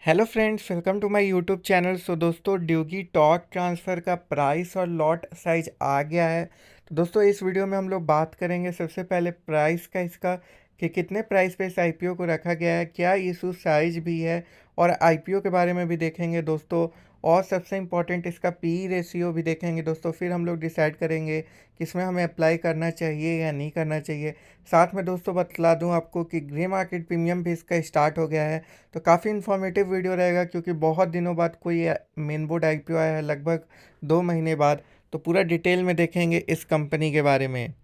Hello friends, welcome to my YouTube channel. So दोस्तों, ड्यूगी टॉक ट्रांसफ़र का प्राइस और लॉट साइज आ गया है। तो दोस्तों, इस वीडियो में हम लोग बात करेंगे सबसे पहले प्राइस का, इसका कि कितने प्राइस पे इस आईपीओ को रखा गया है, क्या इशू साइज भी है, और आईपीओ के बारे में भी देखेंगे दोस्तों। और सबसे इम्पोर्टेंट इसका पी रेशियो भी देखेंगे दोस्तों। फिर हम लोग डिसाइड करेंगे कि इसमें हमें अप्लाई करना चाहिए या नहीं करना चाहिए। साथ में दोस्तों बतला दूं आपको कि ग्रे मार्केट प्रीमियम भी इसका स्टार्ट हो गया है। तो काफ़ी इन्फॉर्मेटिव वीडियो रहेगा, क्योंकि बहुत दिनों बाद कोई मेन बोर्ड आईपीओ आया है, लगभग 2 महीने बाद। तो पूरा डिटेल में देखेंगे इस कंपनी के बारे में।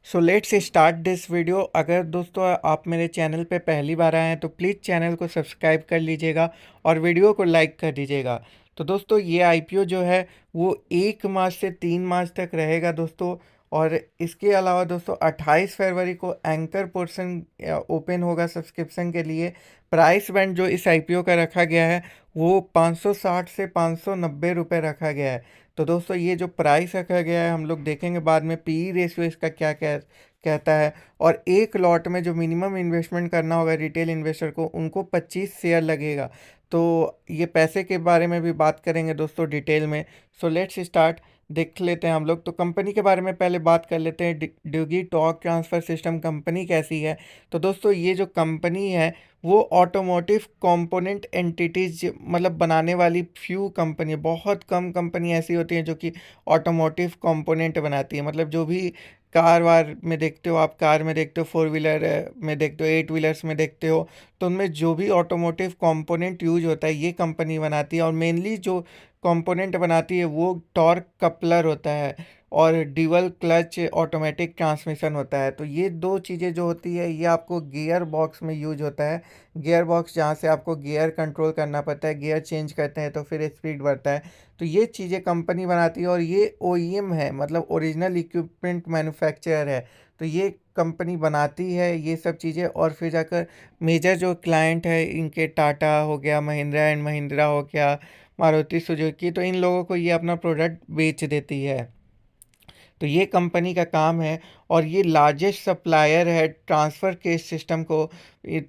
So let's start this video. अगर दोस्तों आप मेरे चैनल पे पहली बार आए हैं तो प्लीज़ चैनल को सब्सक्राइब कर लीजिएगा और वीडियो को लाइक कर दीजिएगा। तो दोस्तों, ये आईपीओ जो है वो 1 मार्च से 3 मार्च तक रहेगा दोस्तों। और इसके अलावा दोस्तों 28 फरवरी को एंकर पोर्शन ओपन होगा सब्सक्रिप्शन के लिए। प्राइस बैंड जो इस आईपीओ का रखा गया है वो 560 से 590 रुपये रखा गया है। तो दोस्तों, ये जो प्राइस रखा गया है हम लोग देखेंगे बाद में पी रेशियो इसका क्या कहता है। और एक लॉट में जो मिनिमम इन्वेस्टमेंट करना होगा रिटेल इन्वेस्टर को, उनको 25 शेयर लगेगा। तो ये पैसे के बारे में भी बात करेंगे दोस्तों डिटेल में। So let's start. देख लेते हैं हम लोग। तो कंपनी के बारे में पहले बात कर लेते हैं। ड्यूगी टॉक ट्रांसफ़र सिस्टम कंपनी कैसी है। तो दोस्तों, ये जो कंपनी है वो ऑटोमोटिव कंपोनेंट एंटिटीज मतलब बनाने वाली फ्यू कंपनी है। बहुत कम कंपनी ऐसी होती हैं जो कि ऑटोमोटिव कंपोनेंट बनाती है। मतलब जो भी कार वार में देखते हो, आप कार में देखते हो, 4 व्हीलर में देखते हो, 8 व्हीलर्स में देखते हो, तो उनमें जो भी ऑटोमोटिव कंपोनेंट यूज होता है ये कंपनी बनाती है। और मेनली जो कंपोनेंट बनाती है वो टॉर्क कपलर होता है और ड्यूअल क्लच ऑटोमेटिक ट्रांसमिशन होता है। तो ये दो चीज़ें जो होती है ये आपको गियर बॉक्स में यूज होता है। गियर बॉक्स जहाँ से आपको गियर कंट्रोल करना पड़ता है, गियर चेंज करते हैं तो फिर स्पीड बढ़ता है। तो ये चीज़ें कंपनी बनाती है और ये ओईएम है, मतलब ओरिजिनल इक्विपमेंट मैन्युफैक्चरर है। तो ये कंपनी बनाती है ये सब चीज़ें। और फिर जाकर मेजर जो क्लाइंट है इनके टाटा हो गया, महिंद्रा एंड महिंद्रा हो गया, मारुति सुजुकी, तो इन लोगों को ये अपना प्रोडक्ट बेच देती है। तो ये कंपनी का काम है। और ये लार्जेस्ट सप्लायर है ट्रांसफ़र केस सिस्टम को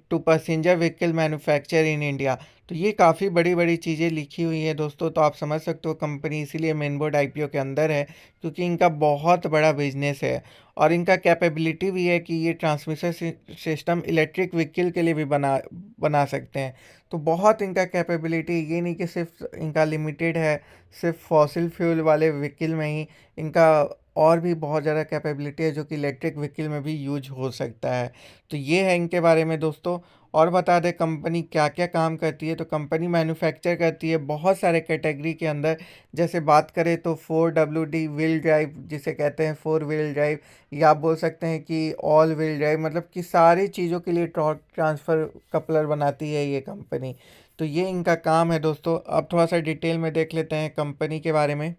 to passenger vehicle manufacture in India. तो ये काफ़ी बड़ी बड़ी चीज़ें लिखी हुई है दोस्तों। तो आप समझ सकते हो कंपनी इसीलिए मेन बोर्ड आईपीओ के अंदर है, क्योंकि इनका बहुत बड़ा बिजनेस है। और इनका कैपेबिलिटी भी है कि ये ट्रांसमिशन सिस्टम इलेक्ट्रिक व्हीकल के लिए भी बना सकते हैं। तो बहुत इनका कैपेबिलिटी, ये नहीं कि सिर्फ इनका लिमिटेड है सिर्फ फॉसिल फ्यूल वाले व्हीकल में ही। इनका और भी बहुत ज़्यादा कैपेबिलिटी है जो कि इलेक्ट्रिक व्हीकल में भी यूज हो सकता है। तो ये है इनके बारे में दोस्तों। और बता दें कंपनी क्या क्या काम करती है। तो कंपनी मैन्युफैक्चर करती है बहुत सारे कैटेगरी के अंदर। जैसे बात करें तो 4WD व्हील ड्राइव जिसे कहते हैं, 4 व्हील ड्राइव, या आप बोल सकते हैं कि ऑल व्हील ड्राइव, मतलब कि सारी चीज़ों के लिए टॉर्क ट्रांसफ़र कपलर बनाती है ये कंपनी। तो ये इनका काम है दोस्तों। अब थोड़ा सा डिटेल में देख लेते हैं कंपनी के बारे में।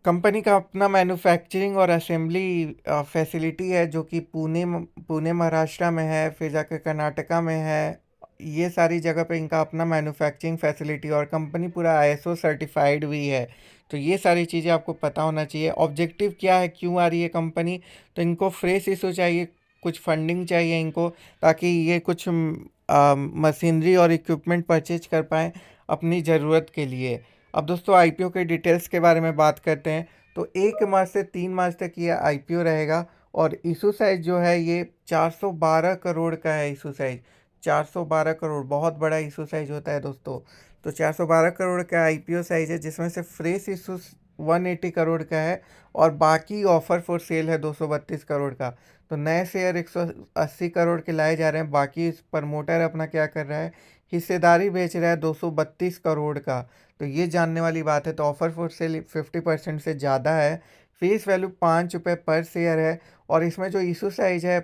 कंपनी का अपना मैन्युफैक्चरिंग और असेंबली फैसिलिटी है जो कि पुणे महाराष्ट्र में है, फिर जाकर कर्नाटका में है। ये सारी जगह पे इनका अपना मैन्युफैक्चरिंग फैसिलिटी, और कंपनी पूरा आईएसओ सर्टिफाइड भी है। तो ये सारी चीज़ें आपको पता होना चाहिए। ऑब्जेक्टिव क्या है, क्यों आ रही है कंपनी। तो इनको फ्रेश इशू चाहिए, कुछ फंडिंग चाहिए इनको, ताकि ये कुछ मशीनरी और इक्विपमेंट परचेज कर पाएँ अपनी ज़रूरत के लिए। अब दोस्तों आईपीओ के डिटेल्स के बारे में बात करते हैं। तो 1 मार्च से 3 मार्च तक ये आईपीओ रहेगा। और इशू साइज जो है ये 412 करोड़ का है। इशू साइज 412 करोड़ बहुत बड़ा इशू साइज होता है दोस्तों। तो 412 करोड़ का आईपीओ साइज है, जिसमें से फ्रेश इशू 180 करोड़ का है और बाकी ऑफर फॉर सेल है 232 करोड़ का। तो नए शेयर 180 करोड़ के लाए जा रहे हैं। बाकी प्रमोटर अपना क्या कर रहा है, हिस्सेदारी बेच रहा है 232 करोड़ का। तो ये जानने वाली बात है। तो ऑफर फॉर सेल 50% से ज़्यादा है। फेस वैल्यू 5 रुपये पर शेयर है। और इसमें जो इशू साइज है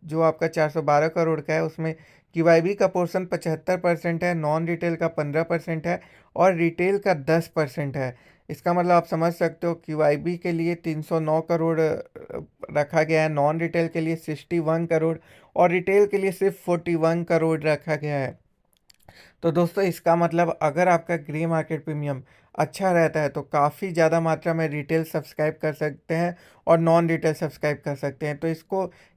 जो आपका 412 करोड़ का है, उसमें क्यूआईबी का पोर्शन 75% है, नॉन रिटेल का 15% है, और रिटेल का 10% है। इसका मतलब आप समझ सकते हो क्यूआईबी के लिए 309 करोड़ रखा गया है, नॉन रिटेल के लिए 61 करोड़, और रिटेल के लिए सिर्फ 41 करोड़ रखा गया है। तो दोस्तों इसका मतलब अगर आपका ग्रे मार्केट प्रीमियम अच्छा रहता है तो काफ़ी ज़्यादा मात्रा में रिटेल सब्सक्राइब कर सकते हैं और नॉन रिटेल सब्सक्राइब कर सकते हैं। तो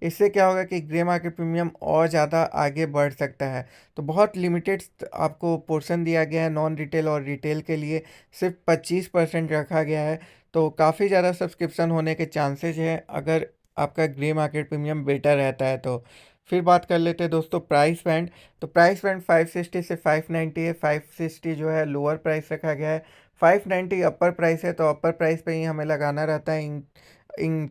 इससे क्या होगा कि ग्रे मार्केट प्रीमियम और ज़्यादा आगे बढ़ सकता है। तो बहुत लिमिटेड आपको पोर्शन दिया गया है नॉन रिटेल और रिटेल के लिए, सिर्फ 25% रखा गया है। तो काफ़ी ज़्यादा सब्सक्रिप्शन होने के चांसेज हैं अगर आपका ग्रे मार्केट प्रीमियम बेटर रहता है तो। फिर बात कर लेते हैं दोस्तों प्राइस बैंड। तो प्राइस बैंड 560 से 590 है। 560 जो है लोअर प्राइस रखा गया है, 590 अपर प्राइस है। तो अपर प्राइस पे ही हमें लगाना रहता है in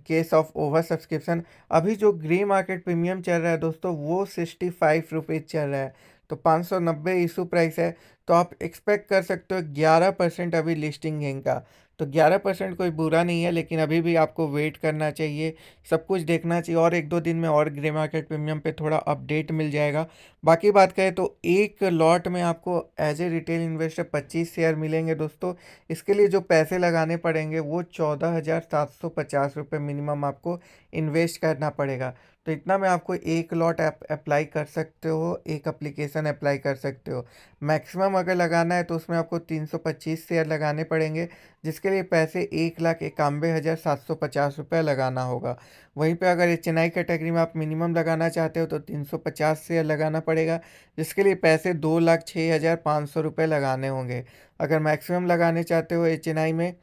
case of over subscription. अभी जो ग्रे मार्केट प्रीमियम चल रहा है दोस्तों वो 65 रुपीज़ चल रहा है। तो 590 इशू प्राइस है। तो आप एक्सपेक्ट कर सकते हो 11% अभी लिस्टिंग गेन का। तो 11% कोई बुरा नहीं है, लेकिन अभी भी आपको वेट करना चाहिए, सब कुछ देखना चाहिए, और एक दो दिन में और ग्रे मार्केट प्रीमियम पे थोड़ा अपडेट मिल जाएगा। बाकी बात करें तो एक लॉट में आपको as a retail investor 25 share मिलेंगे दोस्तों। इसके लिए जो पैसे लगाने पड़ेंगे वो 14,750 रुपये मिनिमम आपको इन्वेस्ट करना पड़ेगा। तो इतना में आपको एक लॉट अप्लाई कर सकते हो, एक एप्लीकेशन अप्लाई कर सकते हो। मैक्सिमम अगर लगाना है तो उसमें आपको 325 शेयर लगाने पड़ेंगे, जिसके लिए पैसे 1,91,750 रुपये लगाना होगा। वहीं पे अगर चेन्नई कैटेगरी में आप मिनिमम लगाना चाहते हो तो 350 शेयर लगाना पड़ेगा, जिसके लिए पैसे 2,06,500 रुपये लगाने होंगे। अगर मैक्सिमम लगाने चाहते हो चेन्नई में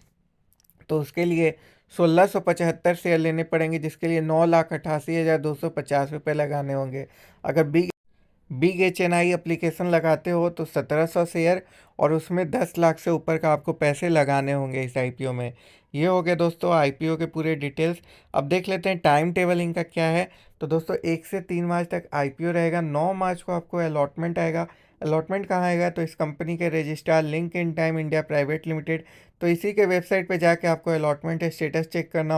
तो उसके लिए 1,675 शेयर लेने पड़ेंगे, जिसके लिए 9,88,250 रुपये लगाने होंगे। अगर बिग HNI एप्लीकेशन लगाते हो तो 1,700 शेयर और उसमें 10 लाख से ऊपर का आपको पैसे लगाने होंगे इस IPO में। ये हो गया दोस्तों IPO के पूरे डिटेल्स। अब देख लेते हैं टाइम टेबल इनका क्या है। तो दोस्तों 1 से 3 मार्च तक IPO रहेगा। 9 मार्च को आपको अलॉटमेंट आएगा। अलॉटमेंट कहाँ आएगा? तो इस कंपनी के registrar LinkedIn time India private limited, तो इसी के वेबसाइट पे जाके आपको अलॉटमेंट स्टेटस चेक करना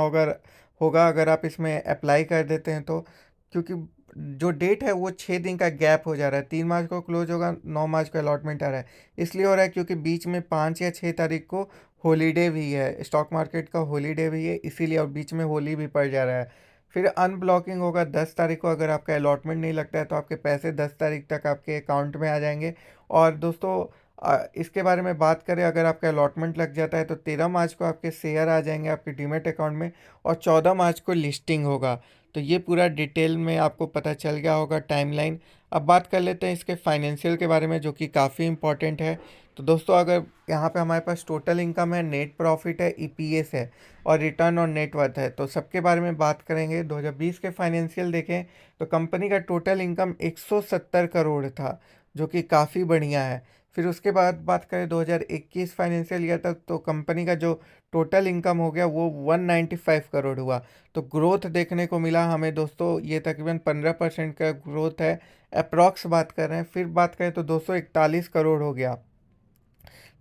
होगा अगर आप इसमें अप्लाई कर देते हैं तो। क्योंकि जो डेट है वो 6 दिन का गैप हो जा रहा है, 3 मार्च को क्लोज होगा, 9 मार्च को अलॉटमेंट आ रहा है। इसलिए हो रहा है क्योंकि बीच में 5 या 6 तारीख को हॉलीडे भी है, स्टॉक मार्केट का हॉलीडे भी है, इसीलिए और बीच में होली भी पड़ जा रहा है। फिर अनब्लॉकिंग होगा 10 तारीख को। अगर आपका अलॉटमेंट नहीं लगता है तो आपके पैसे 10 तारीख तक आपके अकाउंट में आ जाएंगे। और दोस्तों इसके बारे में बात करें, अगर आपका अलॉटमेंट लग जाता है तो 13 मार्च को आपके शेयर आ जाएंगे आपके डीमेट अकाउंट में, और 14 मार्च को लिस्टिंग होगा। तो ये पूरा डिटेल में आपको पता चल गया होगा टाइमलाइन। अब बात कर लेते हैं इसके फाइनेंशियल के बारे में, जो कि काफ़ी इंपॉर्टेंट है। तो दोस्तों अगर यहाँ पे हमारे पास टोटल इनकम है, नेट प्रॉफिट है, EPS है और रिटर्न ऑन नेटवर्थ है, तो सबके बारे में बात करेंगे। 2020 के फाइनेंशियल देखें तो कंपनी का टोटल इनकम 170 करोड़ था, जो कि काफ़ी बढ़िया है। फिर उसके बाद बात करें 2021 फाइनेंशियल ईयर तक, तो कंपनी का जो टोटल इनकम हो गया वो 195 करोड़ हुआ। तो ग्रोथ देखने को मिला हमें दोस्तों, ये तकरीबन 15% का ग्रोथ है, अप्रॉक्स बात कर रहे हैं। फिर बात करें तो 241 करोड़ हो गया।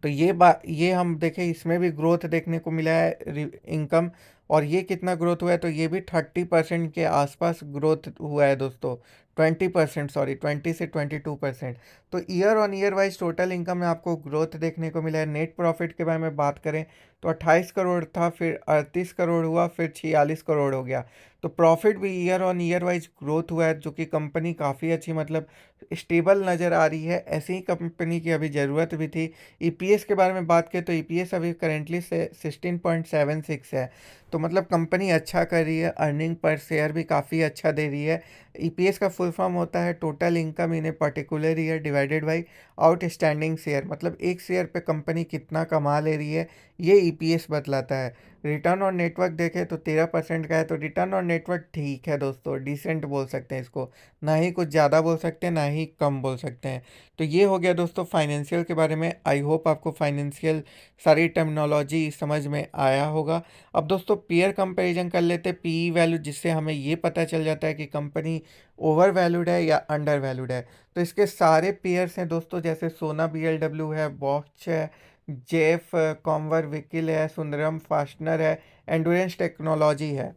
तो ये हम देखें, इसमें भी ग्रोथ देखने को मिला है इनकम। और ये कितना ग्रोथ हुआ है? तो ये भी 30% के आसपास ग्रोथ हुआ है दोस्तों। 20%, सॉरी, 20 से 22%। तो year on year wise total income में आपको ग्रोथ देखने को मिला है। नेट प्रॉफिट के बारे में बात करें तो 28 करोड़ था, फिर 38 करोड़ हुआ, फिर 46 करोड़ हो गया। तो प्रॉफिट भी year on year wise growth हुआ है, जो कि कंपनी काफ़ी अच्छी, मतलब स्टेबल नज़र आ रही है। ऐसी ही कंपनी की अभी ज़रूरत भी थी। EPS के बारे में बात करें तो EPS अभी करेंटली से 16.76 है। तो मतलब कंपनी अच्छा कर रही है, अर्निंग पर शेयर भी काफ़ी अच्छा दे रही है। EPS का फुल फॉर्म होता है total income in a particular year divided by outstanding share, मतलब एक शेयर पे कंपनी कितना कमा ले रही है, ये EPS बतलाता है। रिटर्न ऑन नेटवर्क देखें तो 13% का है। तो रिटर्न ऑन नेटवर्क ठीक है दोस्तों, डिसेंट बोल सकते हैं इसको, ना ही कुछ ज़्यादा बोल सकते हैं ना ही कम बोल सकते हैं। तो ये हो गया दोस्तों फाइनेंशियल के बारे में। आई होप आपको फाइनेंशियल सारी टर्मिनोलॉजी समझ में आया होगा। अब दोस्तों पीयर कंपैरिजन कर लेते हैं, PE वैल्यू, जिससे हमें ये पता चल जाता है कि कंपनी ओवर वैल्यूड है या अंडर वैल्यूड है। तो इसके सारे पेयर्स हैं दोस्तों, जैसे सोना BLW है, बॉस्च है, जेफ कॉमवर व्हीकल है, सुंदरम फास्टनर है, एंडुरेंस टेक्नोलॉजी है।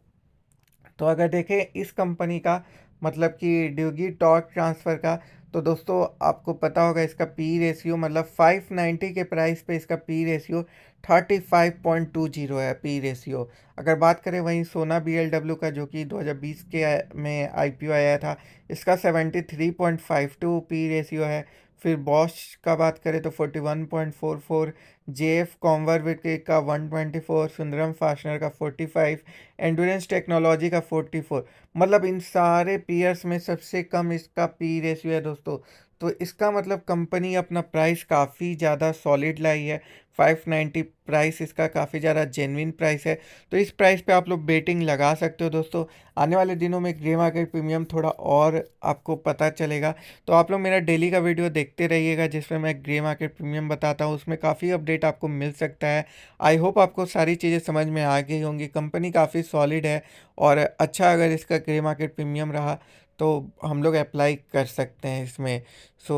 तो अगर देखें इस कंपनी का, मतलब कि ड्यूगी टॉर्क ट्रांसफ़र का, तो दोस्तों आपको पता होगा इसका पी रेशियो, मतलब 590 के प्राइस पे इसका पी रेशियो 35.20 है पी रेशियो। अगर बात करें वहीं सोना BLW का, जो कि 2020 में IPO आया था, इसका 73.52 पी रेशियो है। फिर बॉश का बात करें तो 41.44, जेएफ कॉन्वर का 124, सुंदरम फास्टनर का 45, एंडुरेंस टेक्नोलॉजी का 44। मतलब इन सारे पीयर्स में सबसे कम इसका पी रेशियो है दोस्तों। तो इसका मतलब कंपनी अपना प्राइस काफ़ी ज़्यादा सॉलिड लाई है। 590 प्राइस इसका काफ़ी ज़्यादा जेन्युइन प्राइस है। तो इस प्राइस पे आप लोग बेटिंग लगा सकते हो दोस्तों। आने वाले दिनों में ग्रे मार्केट प्रीमियम थोड़ा और आपको पता चलेगा। तो आप लोग मेरा डेली का वीडियो देखते रहिएगा जिसमें मैं ग्रे मार्केट प्रीमियम बताता हूँ, उसमें काफ़ी अपडेट आपको मिल सकता है। आई होप आपको सारी चीज़ें समझ में आ गई होंगी। कंपनी काफ़ी सॉलिड है और अच्छा अगर इसका ग्रे मार्केट प्रीमियम रहा तो हम लोग अप्लाई कर सकते हैं इसमें। सो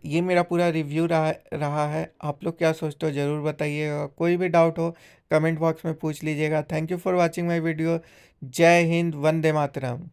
ये मेरा पूरा रिव्यू रहा रहा है। आप लोग क्या सोचते हो ज़रूर बताइएगा। कोई भी डाउट हो कमेंट बॉक्स में पूछ लीजिएगा। Thank you for watching my video. जय हिंद, वंदे मातरम।